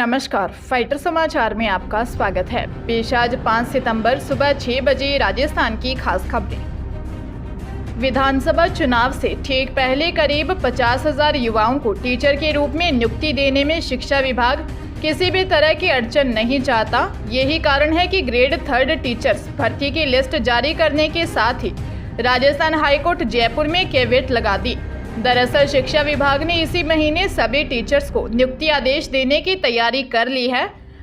नमस्कार, फाइटर समाचार में आपका स्वागत है। पेश आज 5 सितंबर सुबह 6 बजे राजस्थान की खास खबरें। विधानसभा चुनाव से ठीक पहले करीब 50,000 युवाओं को टीचर के रूप में नियुक्ति देने में शिक्षा विभाग किसी भी तरह की अड़चन नहीं चाहता। यही कारण है कि ग्रेड 3 टीचर्स भर्ती की लिस्ट जारी करने के साथ ही राजस्थान हाईकोर्ट जयपुर में कैवेट लगा दी। दरअसल शिक्षा विभाग ने इसी महीने सभी टीचर्स को नियुक्ति आदेश देने की तैयारी कर ली है।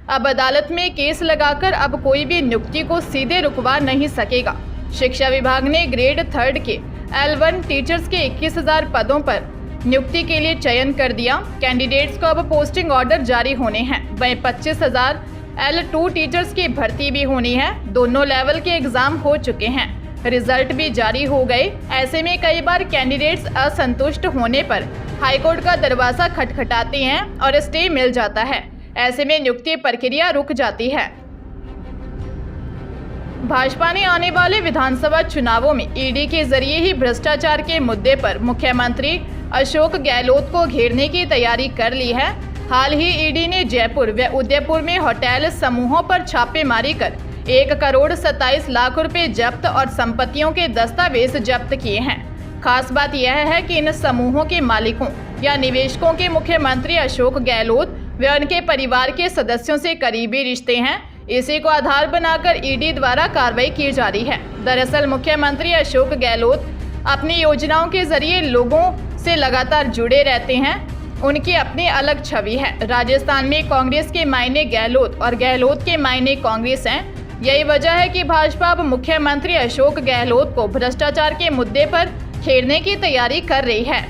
अब अदालत में केस लगाकर अब कोई भी नियुक्ति को सीधे रुकवा नहीं सकेगा। शिक्षा विभाग ने ग्रेड 3 के L1 टीचर्स के 21,000 पदों पर नियुक्ति के लिए चयन कर दिया। कैंडिडेट्स को अब पोस्टिंग ऑर्डर जारी होने हैं। वहीं 25,000 L2 टीचर्स की भर्ती भी होनी है। दोनों लेवल के एग्जाम हो चुके हैं, रिजल्ट भी जारी हो गए। ऐसे में कई बार कैंडिडेट्स असंतुष्ट होने पर हाईकोर्ट का दरवाजा खटखटाते हैं और स्टे मिल जाता है। ऐसे में नियुक्ति प्रक्रिया रुक जाती है। भाजपा ने आने वाले विधानसभा चुनावों में ईडी के जरिए ही भ्रष्टाचार के मुद्दे पर मुख्यमंत्री अशोक गहलोत को घेरने की तैयारी कर ली है। हाल ही ईडी ने जयपुर व उदयपुर में होटल समूहों पर छापेमारी कर 1,27 लाख रुपए जब्त और संपत्तियों के दस्तावेज जब्त किए हैं। खास बात यह है कि इन समूहों के मालिकों या निवेशकों के मुख्यमंत्री अशोक गहलोत व उनके परिवार के सदस्यों से करीबी रिश्ते हैं। इसी को आधार बनाकर ईडी द्वारा कार्रवाई की जा रही है। दरअसल मुख्यमंत्री अशोक गहलोत अपनी योजनाओं के जरिए लोगों से लगातार जुड़े रहते हैं। उनकी अपनी अलग छवि है। राजस्थान में कांग्रेस के मायने गहलोत और गहलोत के मायने कांग्रेस हैं। यही वजह है कि भाजपा अब मुख्यमंत्री अशोक गहलोत को भ्रष्टाचार के मुद्दे पर घेरने की तैयारी कर रही है।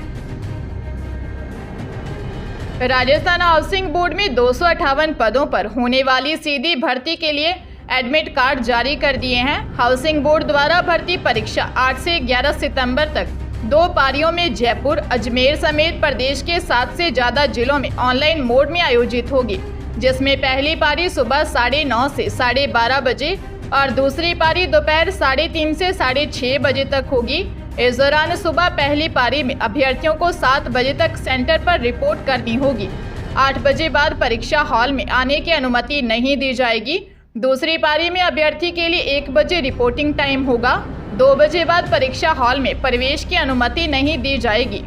राजस्थान हाउसिंग बोर्ड में 258 पदों पर होने वाली सीधी भर्ती के लिए एडमिट कार्ड जारी कर दिए हैं। हाउसिंग बोर्ड द्वारा भर्ती परीक्षा 8 से 11 सितंबर तक 2 पारियों में जयपुर, अजमेर समेत प्रदेश के 7 से ज्यादा जिलों में ऑनलाइन मोड में आयोजित होगी, जिसमें पहली पारी सुबह 9:30 से 12:30 बजे और दूसरी पारी दोपहर 3:30 से 6:30 बजे तक होगी। इस दौरान सुबह पहली पारी में अभ्यर्थियों को 7 बजे तक सेंटर पर रिपोर्ट करनी होगी। 8 बजे बाद परीक्षा हॉल में आने की अनुमति नहीं दी जाएगी। दूसरी पारी में अभ्यर्थी के लिए 1 बजे रिपोर्टिंग टाइम होगा। 2 बजे बाद परीक्षा हॉल में प्रवेश की अनुमति नहीं दी जाएगी।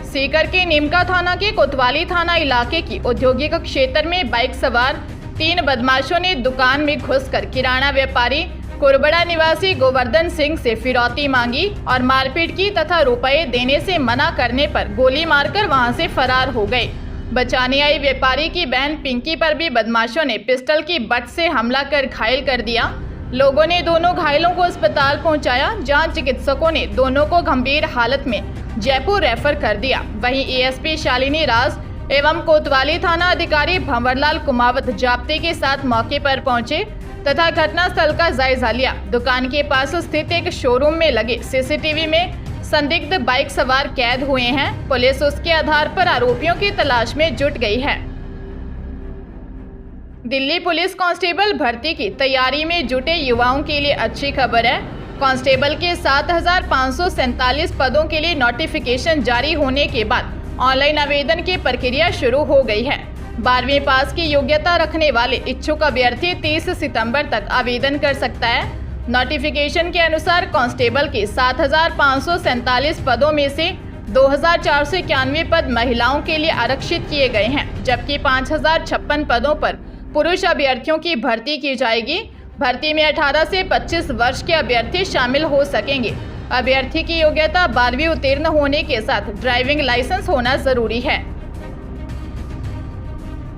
सीकर के नीमका थाना के कोतवाली थाना इलाके की औद्योगिक क्षेत्र में बाइक सवार 3 बदमाशों ने दुकान में घुसकर किराना व्यापारी कुरबड़ा निवासी गोवर्धन सिंह से फिरौती मांगी और मारपीट की तथा रुपए देने से मना करने पर गोली मारकर वहां से फरार हो गए। बचाने आई व्यापारी की बहन पिंकी पर भी बदमाशों ने पिस्टल की बट से हमला कर घायल कर दिया। लोगों ने दोनों घायलों को अस्पताल पहुंचाया, जहां चिकित्सकों ने दोनों को गंभीर हालत में जयपुर रेफर कर दिया। वहीं एएसपी शालिनी राज एवं कोतवाली थाना अधिकारी भंवरलाल कुमावत जाप्ते के साथ मौके पर पहुंचे तथा घटनास्थल का जायजा लिया। दुकान के पास स्थित एक शोरूम में लगे सीसीटीवी में संदिग्ध बाइक सवार कैद हुए हैं। पुलिस उसके आधार पर आरोपियों की तलाश में जुट गई है। दिल्ली पुलिस कांस्टेबल भर्ती की तैयारी में जुटे युवाओं के लिए अच्छी खबर है। कांस्टेबल के 7,547 पदों के लिए नोटिफिकेशन जारी होने के बाद ऑनलाइन आवेदन की प्रक्रिया शुरू हो गई है। 12वीं पास की योग्यता रखने वाले इच्छुक अभ्यर्थी 30 सितंबर तक आवेदन कर सकता है। नोटिफिकेशन के अनुसार कांस्टेबल के 7,547 पदों में से 2,491 पद महिलाओं के लिए आरक्षित किए गए हैं, जबकि 5,056 पदों पर पुरुष अभ्यर्थियों की भर्ती की जाएगी। भर्ती में 18 से 25 वर्ष के अभ्यर्थी शामिल हो सकेंगे। अभ्यर्थी की योग्यता 12वीं उत्तीर्ण होने के साथ ड्राइविंग लाइसेंस होना जरूरी है।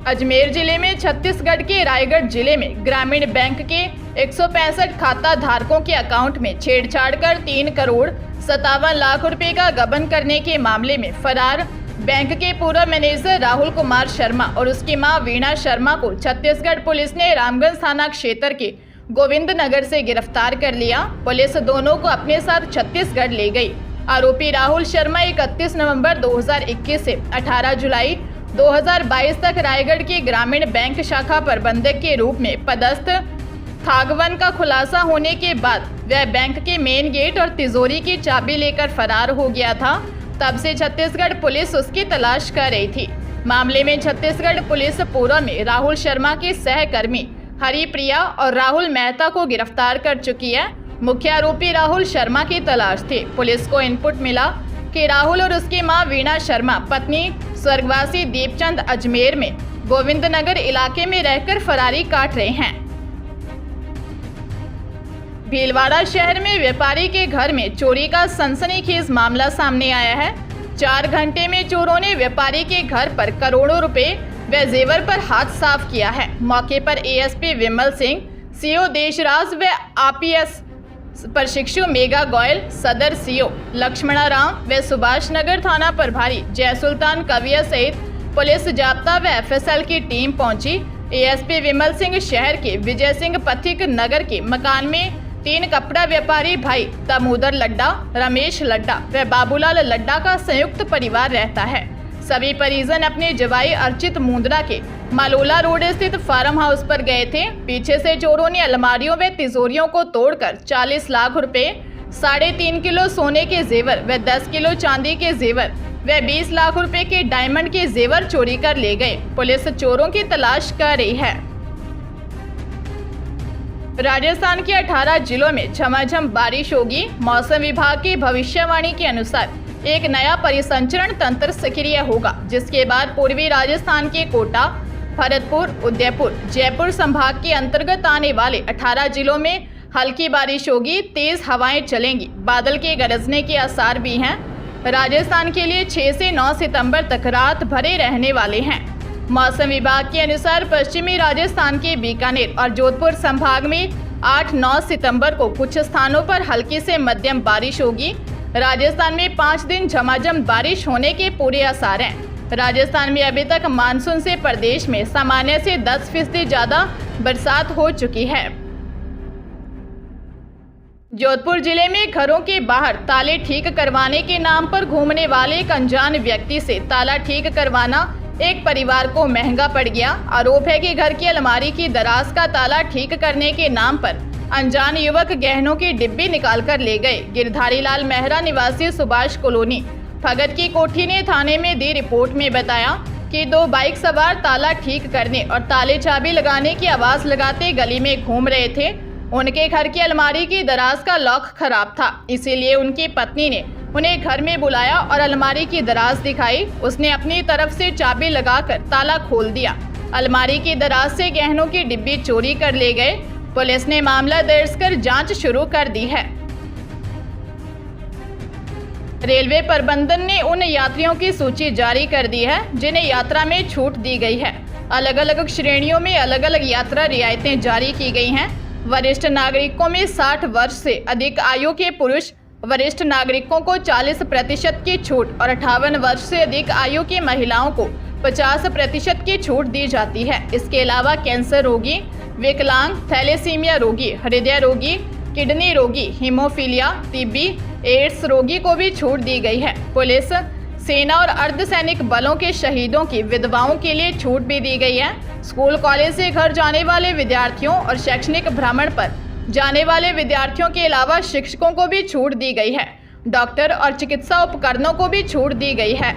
अजमेर जिले में छत्तीसगढ़ के रायगढ़ जिले में ग्रामीण बैंक के 165 खाता धारकों के अकाउंट में छेड़छाड़ कर 3,57 लाख रुपए का गबन करने के मामले में फरार बैंक के पूर्व मैनेजर राहुल कुमार शर्मा और उसकी मां वीणा शर्मा को छत्तीसगढ़ पुलिस ने रामगंज थाना क्षेत्र के गोविंद नगर से गिरफ्तार कर लिया। पुलिस दोनों को अपने साथ छत्तीसगढ़ ले गई। आरोपी राहुल शर्मा 31 नवंबर 2021 से 18 जुलाई 2022 तक रायगढ़ के ग्रामीण बैंक शाखा प्रबंधक के रूप में पदस्थ थागवन का खुलासा होने के बाद वह बैंक के मेन गेट और तिजोरी की चाबी लेकर फरार हो गया था। तब से छत्तीसगढ़ पुलिस उसकी तलाश कर रही थी। मामले में छत्तीसगढ़ पुलिस पूर्व में राहुल शर्मा के सहकर्मी हरिप्रिया और राहुल मेहता को गिरफ्तार कर चुकी है। मुख्य आरोपी राहुल शर्मा की तलाश थी। पुलिस को इनपुट मिला कि राहुल और उसकी मां वीणा शर्मा पत्नी स्वर्गवासी दीपचंद अजमेर में गोविंद नगर इलाके में रहकर फरारी काट रहे हैं। भीलवाड़ा शहर में व्यापारी के घर में चोरी का सनसनीखेज मामला सामने आया है। 4 घंटे में चोरों ने व्यापारी के घर पर करोड़ों रुपए व जेवर पर हाथ साफ किया है। मौके पर एएसपी विमल सिंह, सीओ देशराज व आरपीएस प्रशिक्षु मेगा गोयल, सदर सीओ लक्ष्मणा राम व सुभाष नगर थाना प्रभारी जय सुल्तान कविया सहित पुलिस जाब्ता व एफएसएल की टीम पहुंची। एएसपी विमल सिंह शहर के विजय सिंह पथिक नगर के मकान में 3 कपड़ा व्यापारी भाई दामोदर लड्डा, रमेश लड्डा व बाबूलाल लड्डा का संयुक्त परिवार रहता है। सभी परिजन अपने जवाई अर्चित मुंद्रा के मालोला रोड स्थित फार्म हाउस पर गए थे। पीछे से चोरों ने अलमारियों व तिजोरियों को तोड़कर 40 लाख रुपए, 3.5 किलो सोने के जेवर व 10 किलो चांदी के जेवर व 20 लाख रुपए के डायमंड के जेवर चोरी कर ले गए। पुलिस चोरों की तलाश कर रही है। राजस्थान के 18 जिलों में झमाझम बारिश होगी। मौसम विभाग की भविष्यवाणी के अनुसार एक नया परिसंचरण तंत्र सक्रिय होगा, जिसके बाद पूर्वी राजस्थान के कोटा, भरतपुर, उदयपुर, जयपुर संभाग के अंतर्गत आने वाले 18 जिलों में हल्की बारिश होगी। तेज हवाएं चलेंगी। बादल के गरजने के आसार भी हैं। राजस्थान के लिए 6 से 9 सितंबर तक रात भरे रहने वाले हैं। मौसम विभाग के अनुसार पश्चिमी राजस्थान के बीकानेर और जोधपुर संभाग में 8-9 सितंबर को कुछ स्थानों पर हल्की से मध्यम बारिश होगी। राजस्थान में 5 दिन झमाझम बारिश होने के पूरे आसार हैं। राजस्थान में अभी तक मानसून से प्रदेश में सामान्य से 10% ज्यादा बरसात हो चुकी है। जोधपुर जिले में घरों के बाहर ताले ठीक करवाने के नाम पर घूमने वाले एक अनजान व्यक्ति से ताला ठीक करवाना एक परिवार को महंगा पड़ गया। आरोप है कि घर की अलमारी की दराज का ताला ठीक करने के नाम पर अनजान युवक गहनों की डिब्बी निकाल कर ले गए। गिरधारी लाल मेहरा निवासी सुभाष कॉलोनी भगत की कोठी ने थाने में दी रिपोर्ट में बताया कि 2 बाइक सवार ताला ठीक करने और ताले चाबी लगाने की आवाज लगाते गली में घूम रहे थे। उनके घर की अलमारी की दराज का लॉक खराब था, इसीलिए उनकी पत्नी ने उन्हें घर में बुलाया और अलमारी की दराज दिखाई। उसने अपनी तरफ से चाबी लगाकर ताला खोल दिया। अलमारी की दराज से गहनों की डिब्बी चोरी कर ले गए। पुलिस ने मामला दर्ज कर जांच शुरू कर दी है। रेलवे प्रबंधन ने उन यात्रियों की सूची जारी कर दी है जिन्हें यात्रा में छूट दी गई है। अलग अलग श्रेणियों में अलग अलग यात्रा रियायतें जारी की गई हैं। वरिष्ठ नागरिकों में 60 वर्ष से अधिक आयु के पुरुष वरिष्ठ नागरिकों को 40% की छूट और 58 वर्ष से अधिक आयु की महिलाओं को 50% की छूट दी जाती है। इसके अलावा कैंसर रोगी, विकलांग, थैलेसीमिया रोगी, हृदय रोगी, किडनी रोगी, हीमोफीलिया, टीबी, एड्स रोगी को भी छूट दी गई है। पुलिस, सेना और अर्धसैनिक बलों के शहीदों की विधवाओं के लिए छूट भी दी गई है। स्कूल कॉलेज से घर जाने वाले विद्यार्थियों और शैक्षणिक भ्रमण पर जाने वाले विद्यार्थियों के अलावा शिक्षकों को भी छूट दी गई है। डॉक्टर और चिकित्सा उपकरणों को भी छूट दी गई है।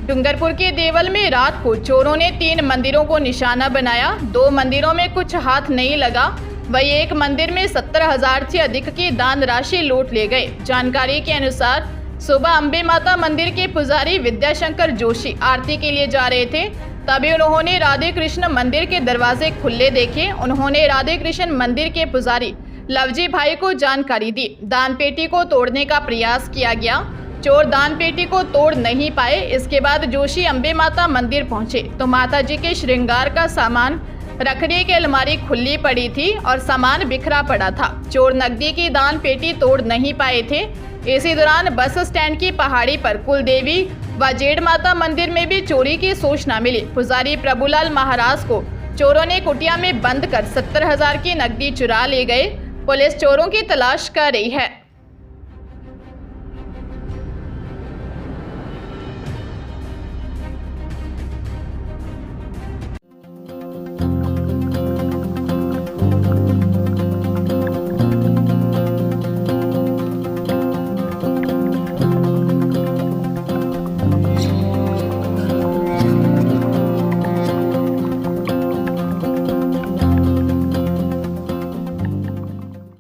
डूंगरपुर के देवल में रात को चोरों ने 3 मंदिरों को निशाना बनाया। 2 मंदिरों में कुछ हाथ नहीं लगा, वही एक मंदिर में 70,000 से अधिक की दान राशि लूट ले गए। जानकारी के अनुसार सुबह अंबे माता मंदिर के पुजारी विद्याशंकर जोशी आरती के लिए जा रहे थे, तभी उन्होंने राधे कृष्ण मंदिर के दरवाजे खुले देखे। उन्होंने राधे कृष्ण मंदिर के पुजारी लवजी भाई को जानकारी दी। दान पेटी को तोड़ने का प्रयास किया गया। चोर दान पेटी को तोड़ नहीं पाए। इसके बाद जोशी अंबे माता मंदिर पहुंचे तो माता जी के श्रृंगार का सामान रखने की अलमारी खुली पड़ी थी और सामान बिखरा पड़ा था। चोर नकदी की दान पेटी तोड़ नहीं पाए थे। इसी दौरान बस स्टैंड की पहाड़ी पर कुलदेवी व जेड़ माता मंदिर में भी चोरी की सूचना मिली। पुजारी प्रभुलाल महाराज को चोरों ने कुटिया में बंद कर 70,000 की नकदी चुरा ले गए। पुलिस चोरों की तलाश कर रही है।